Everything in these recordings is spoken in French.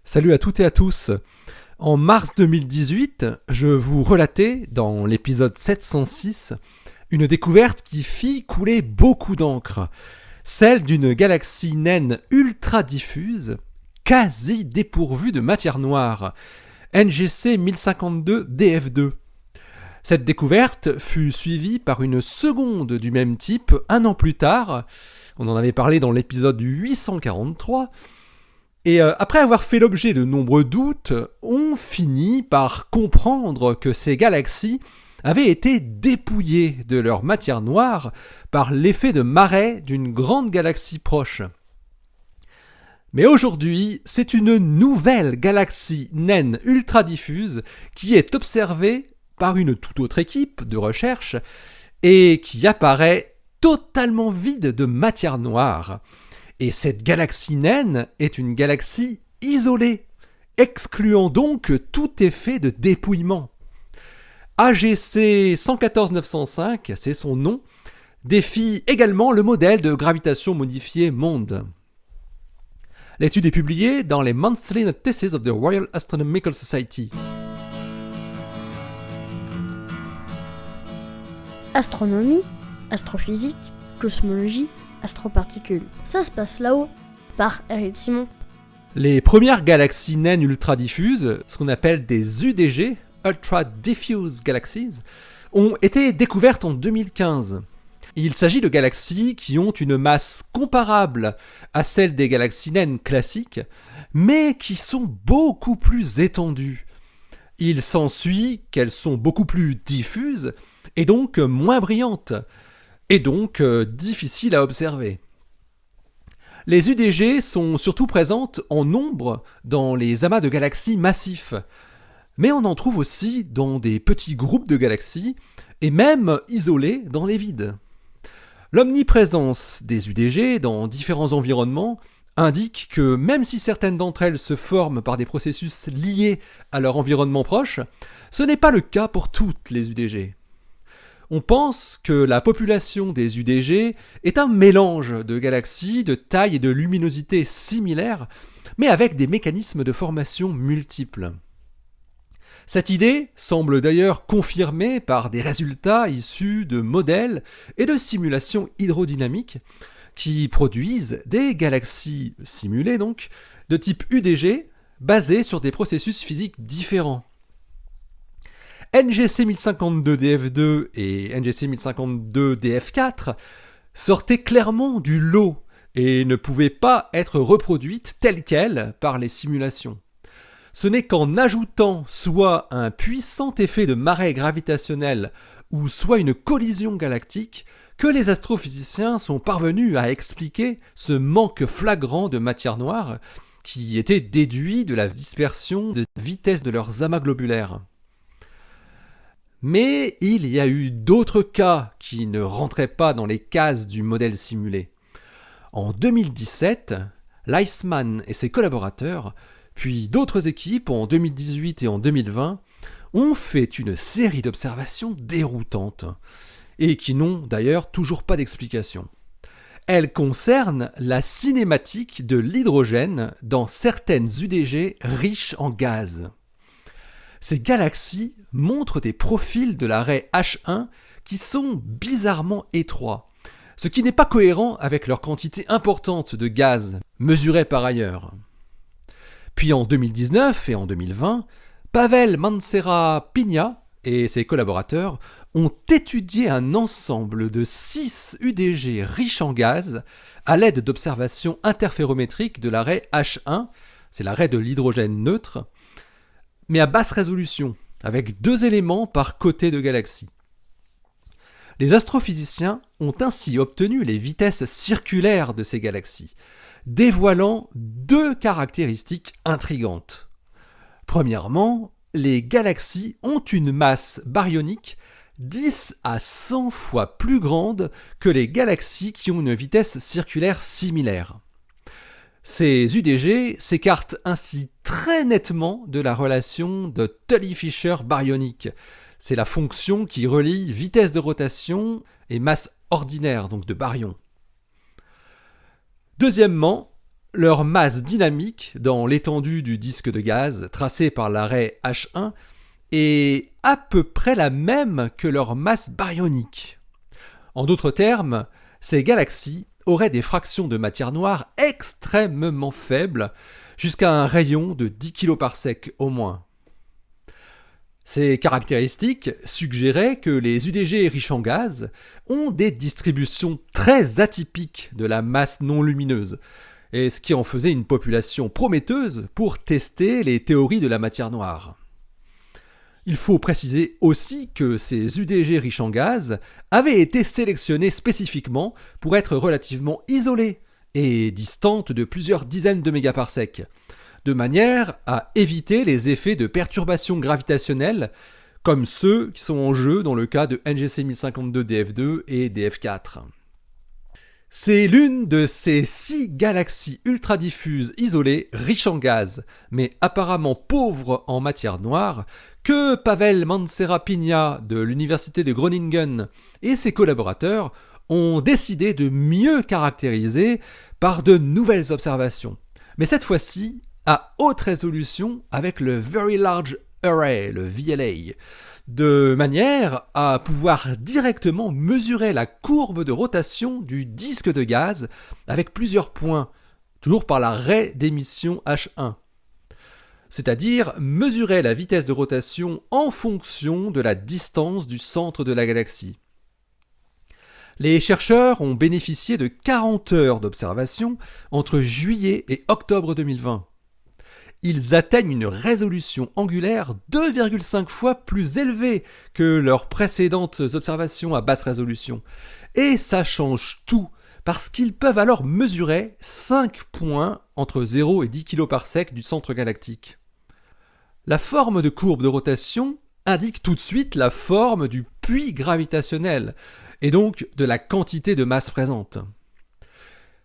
Salut à toutes et à tous. En mars 2018, je vous relatais, dans l'épisode 706, une découverte qui fit couler beaucoup d'encre. Celle d'une galaxie naine ultra diffuse, quasi dépourvue de matière noire, NGC 1052 DF2. Cette découverte fut suivie par une seconde du même type un an plus tard, on en avait parlé dans l'épisode 843, et après avoir fait l'objet de nombreux doutes, on finit par comprendre que ces galaxies avaient été dépouillées de leur matière noire par l'effet de marée d'une grande galaxie proche. Mais aujourd'hui, c'est une nouvelle galaxie naine ultra diffuse qui est observée par une toute autre équipe de recherche et qui apparaît totalement vide de matière noire. Et cette galaxie naine est une galaxie isolée, excluant donc tout effet de dépouillement. AGC 114905, c'est son nom, défie également le modèle de gravitation modifiée MONDE. L'étude est publiée dans les Monthly Notices of the Royal Astronomical Society. Astronomie, astrophysique, cosmologie, astroparticules. Ça se passe là-haut, par Eric Simon. Les premières galaxies naines ultra diffuses, ce qu'on appelle des UDG, Ultra Diffuse Galaxies, ont été découvertes en 2015. Il s'agit de galaxies qui ont une masse comparable à celle des galaxies naines classiques, mais qui sont beaucoup plus étendues. Il s'ensuit qu'elles sont beaucoup plus diffuses et donc moins brillantes, et donc difficiles à observer. Les UDG sont surtout présentes en nombre dans les amas de galaxies massifs, mais on en trouve aussi dans des petits groupes de galaxies, et même isolés dans les vides. L'omniprésence des UDG dans différents environnements indique que même si certaines d'entre elles se forment par des processus liés à leur environnement proche, ce n'est pas le cas pour toutes les UDG. On pense que la population des UDG est un mélange de galaxies de taille et de luminosité similaires, mais avec des mécanismes de formation multiples. Cette idée semble d'ailleurs confirmée par des résultats issus de modèles et de simulations hydrodynamiques qui produisent des galaxies simulées donc, de type UDG basées sur des processus physiques différents. NGC 1052 DF2 et NGC 1052 DF4 sortaient clairement du lot et ne pouvaient pas être reproduites telles quelles par les simulations. Ce n'est qu'en ajoutant soit un puissant effet de marée gravitationnelle ou soit une collision galactique que les astrophysiciens sont parvenus à expliquer ce manque flagrant de matière noire qui était déduit de la dispersion de vitesse de leurs amas globulaires. Mais il y a eu d'autres cas qui ne rentraient pas dans les cases du modèle simulé. En 2017, Leisman et ses collaborateurs, puis d'autres équipes en 2018 et en 2020, ont fait une série d'observations déroutantes, et qui n'ont d'ailleurs toujours pas d'explication. Elles concernent la cinématique de l'hydrogène dans certaines UDG riches en gaz. Ces galaxies montrent des profils de la raie H1 qui sont bizarrement étroits, ce qui n'est pas cohérent avec leur quantité importante de gaz, mesurée par ailleurs. Puis en 2019 et en 2020, Pavel Mancera-Pina et ses collaborateurs ont étudié un ensemble de 6 UDG riches en gaz à l'aide d'observations interférométriques de la raie H1, c'est la raie de l'hydrogène neutre, mais à basse résolution, avec 2 éléments par côté de galaxie. Les astrophysiciens ont ainsi obtenu les vitesses circulaires de ces galaxies, dévoilant 2 caractéristiques intrigantes. Premièrement, les galaxies ont une masse baryonique 10 à 100 fois plus grande que les galaxies qui ont une vitesse circulaire similaire. Ces UDG s'écartent ainsi très nettement de la relation de Tully-Fisher baryonique. C'est la fonction qui relie vitesse de rotation et masse ordinaire, donc de baryon. Deuxièmement, leur masse dynamique dans l'étendue du disque de gaz tracé par l'arrêt H1 est à peu près la même que leur masse baryonique. En d'autres termes, ces galaxies auraient des fractions de matière noire extrêmement faibles, jusqu'à un rayon de 10 kPa au moins. Ces caractéristiques suggéraient que les UDG riches en gaz ont des distributions très atypiques de la masse non lumineuse, et ce qui en faisait une population prometteuse pour tester les théories de la matière noire. Il faut préciser aussi que ces UDG riches en gaz avaient été sélectionnés spécifiquement pour être relativement isolés et distantes de plusieurs dizaines de mégaparsecs, de manière à éviter les effets de perturbation gravitationnelle comme ceux qui sont en jeu dans le cas de NGC 1052 DF2 et DF4. C'est l'une de ces 6 galaxies ultra-diffuses isolées, riches en gaz, mais apparemment pauvres en matière noire, que Pavel Mancera-Pina de l'université de Groningen et ses collaborateurs ont décidé de mieux caractériser par de nouvelles observations, mais cette fois-ci à haute résolution avec le Very Large Array, le VLA, de manière à pouvoir directement mesurer la courbe de rotation du disque de gaz avec plusieurs points, toujours par la raie d'émission H1. C'est-à-dire mesurer la vitesse de rotation en fonction de la distance du centre de la galaxie. Les chercheurs ont bénéficié de 40 heures d'observation entre juillet et octobre 2020. Ils atteignent une résolution angulaire 2,5 fois plus élevée que leurs précédentes observations à basse résolution. Et ça change tout, parce qu'ils peuvent alors mesurer 5 points entre 0 et 10 kPa du centre galactique. La forme de courbe de rotation indique tout de suite la forme du puits gravitationnel, et donc de la quantité de masse présente.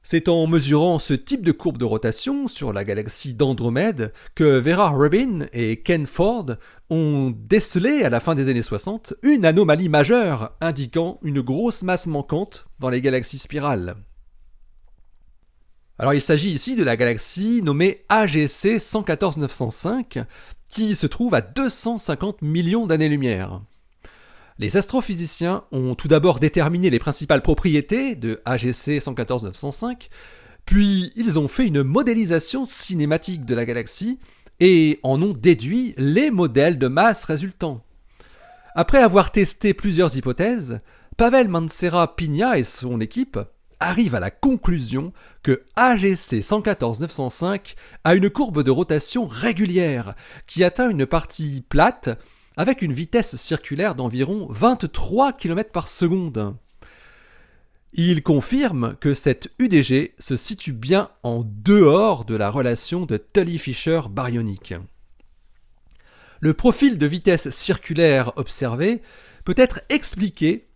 C'est en mesurant ce type de courbe de rotation sur la galaxie d'Andromède que Vera Rubin et Ken Ford ont décelé à la fin des années 60 une anomalie majeure indiquant une grosse masse manquante dans les galaxies spirales. Alors il s'agit ici de la galaxie nommée AGC 114905 qui se trouve à 250 millions d'années-lumière. Les astrophysiciens ont tout d'abord déterminé les principales propriétés de AGC 114905, puis ils ont fait une modélisation cinématique de la galaxie et en ont déduit les modèles de masse résultants. Après avoir testé plusieurs hypothèses, Pavel Mancera-Pina et son équipe arrivent à la conclusion que AGC 114905 a une courbe de rotation régulière qui atteint une partie plate avec une vitesse circulaire d'environ 23 km par seconde. Il confirme que cette UDG se situe bien en dehors de la relation de Tully-Fisher baryonique. Le profil de vitesse circulaire observé peut être expliqué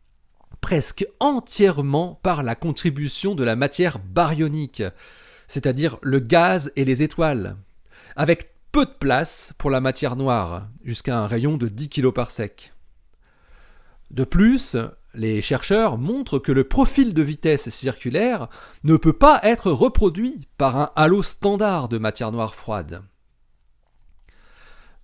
presque entièrement par la contribution de la matière baryonique, c'est-à-dire le gaz et les étoiles, avec peu de place pour la matière noire, jusqu'à un rayon de 10 kPa. De plus, les chercheurs montrent que le profil de vitesse circulaire ne peut pas être reproduit par un halo standard de matière noire froide.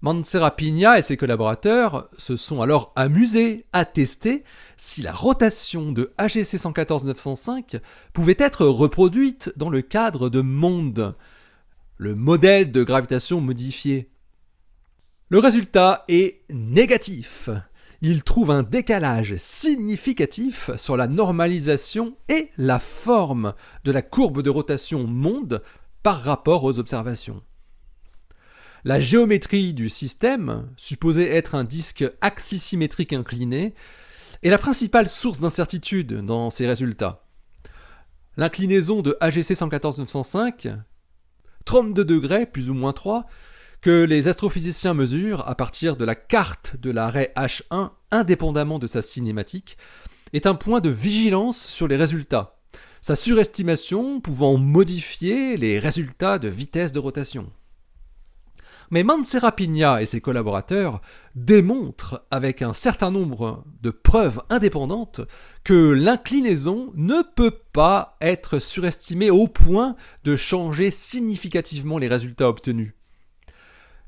Mancera-Pina et ses collaborateurs se sont alors amusés à tester si la rotation de AGC 114905 pouvait être reproduite dans le cadre de MONDE, le modèle de gravitation modifié. Le résultat est négatif. Il trouve un décalage significatif sur la normalisation et la forme de la courbe de rotation MONDE par rapport aux observations. La géométrie du système, supposée être un disque axisymétrique incliné, est la principale source d'incertitude dans ces résultats. L'inclinaison de AGC 114905, 32 degrés plus ou moins 3, que les astrophysiciens mesurent à partir de la carte de l'arrêt H1 indépendamment de sa cinématique, est un point de vigilance sur les résultats, sa surestimation pouvant modifier les résultats de vitesse de rotation. Mais Mansera-Pigna et ses collaborateurs démontrent avec un certain nombre de preuves indépendantes que l'inclinaison ne peut pas être surestimée au point de changer significativement les résultats obtenus.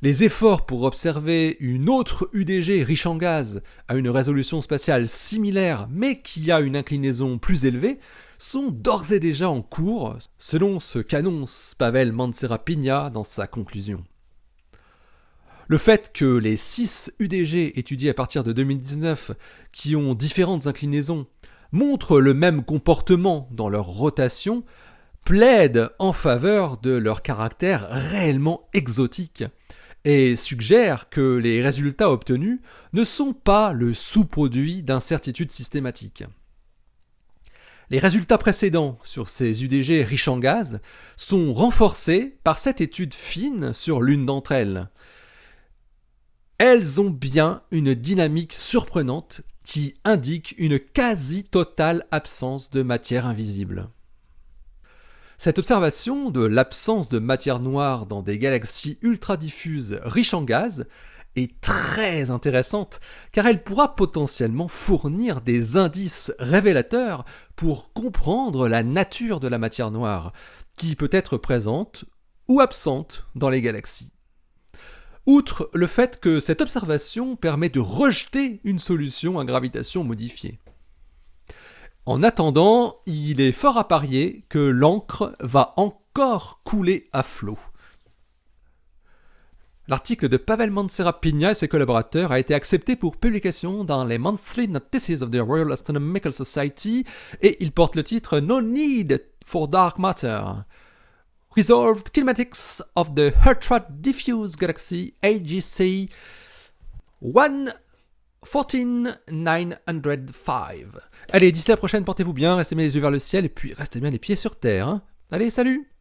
Les efforts pour observer une autre UDG riche en gaz à une résolution spatiale similaire mais qui a une inclinaison plus élevée sont d'ores et déjà en cours, selon ce qu'annonce Pavel Mansera-Pigna dans sa conclusion. Le fait que les 6 UDG étudiés à partir de 2019, qui ont différentes inclinaisons, montrent le même comportement dans leur rotation, plaide en faveur de leur caractère réellement exotique et suggère que les résultats obtenus ne sont pas le sous-produit d'incertitudes systématiques. Les résultats précédents sur ces UDG riches en gaz sont renforcés par cette étude fine sur l'une d'entre elles. Elles ont bien une dynamique surprenante qui indique une quasi-totale absence de matière invisible. Cette observation de l'absence de matière noire dans des galaxies ultra-diffuses riches en gaz est très intéressante car elle pourra potentiellement fournir des indices révélateurs pour comprendre la nature de la matière noire, qui peut être présente ou absente dans les galaxies. Outre le fait que cette observation permet de rejeter une solution à gravitation modifiée. En attendant, il est fort à parier que l'encre va encore couler à flot. L'article de Pavel Mansera-Pigna et ses collaborateurs a été accepté pour publication dans les Monthly Notices of the Royal Astronomical Society et il porte le titre No Need for Dark Matter. Resolved Kinematics of the Ultra Diffuse Galaxy AGC 114905. Allez, d'ici la prochaine, portez-vous bien, restez bien les yeux vers le ciel et puis restez bien les pieds sur terre. Allez, salut!